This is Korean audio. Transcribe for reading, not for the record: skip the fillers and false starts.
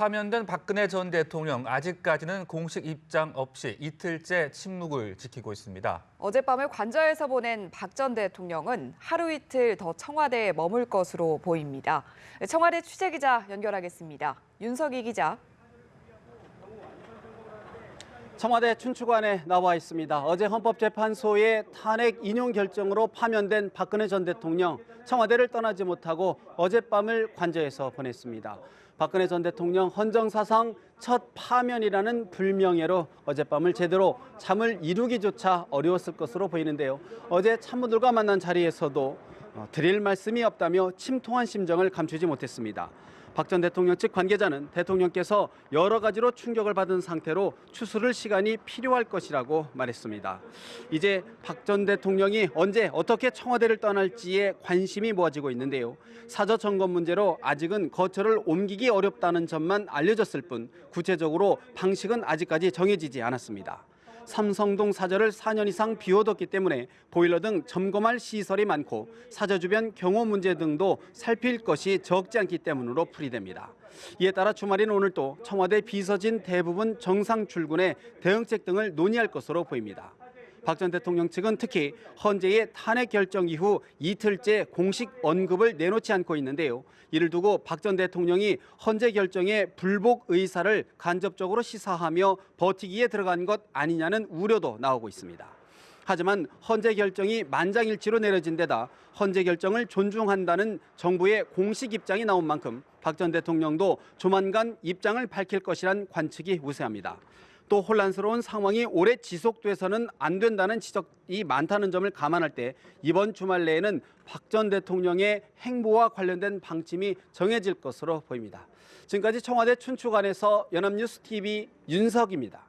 파면된 박근혜 전 대통령 아직까지는 공식 입장 없이 이틀째 침묵을 지키고 있습니다. 어젯밤을 관저에서 보낸 박 전 대통령은 하루 이틀 더 청와대에 머물 것으로 보입니다. 청와대 취재기자 연결하겠습니다. 윤석희 기자. 청와대 춘추관에 나와 있습니다. 어제 헌법재판소의 탄핵 인용 결정으로 파면된 박근혜 전 대통령, 청와대를 떠나지 못하고 어젯밤을 관저에서 보냈습니다. 박근혜 전 대통령 헌정사상 첫 파면이라는 불명예로 어젯밤을 제대로 잠을 이루기조차 어려웠을 것으로 보이는데요. 어제 참모들과 만난 자리에서도 드릴 말씀이 없다며 침통한 심정을 감추지 못했습니다. 박 전 대통령 측 관계자는 대통령께서 여러 가지로 충격을 받은 상태로 추스를 시간이 필요할 것이라고 말했습니다. 이제 박 전 대통령이 언제 어떻게 청와대를 떠날지에 관심이 모아지고 있는데요. 사저 점검 문제로 아직은 거처를 옮기기 어렵다는 점만 알려졌을 뿐 구체적으로 방식은 아직까지 정해지지 않았습니다. 삼성동 사저를 4년 이상 비워뒀기 때문에 보일러 등 점검할 시설이 많고 사저 주변 경호 문제 등도 살필 것이 적지 않기 때문으로 풀이됩니다. 이에 따라 주말인 오늘 또 청와대 비서진 대부분 정상 출근에 대응책 등을 논의할 것으로 보입니다. 박 전 대통령 측은 특히 헌재의 탄핵 결정 이후 이틀째 공식 언급을 내놓지 않고 있는데요. 이를 두고 박 전 대통령이 헌재 결정의 불복 의사를 간접적으로 시사하며 버티기에 들어간 것 아니냐는 우려도 나오고 있습니다. 하지만 헌재 결정이 만장일치로 내려진 데다 헌재 결정을 존중한다는 정부의 공식 입장이 나온 만큼 박 전 대통령도 조만간 입장을 밝힐 것이란 관측이 우세합니다. 또 혼란스러운 상황이 오래 지속돼서는 안 된다는 지적이 많다는 점을 감안할 때 이번 주말 내에는 박 전 대통령의 행보와 관련된 방침이 정해질 것으로 보입니다. 지금까지 청와대 춘추관에서 연합뉴스 TV 윤석입니다.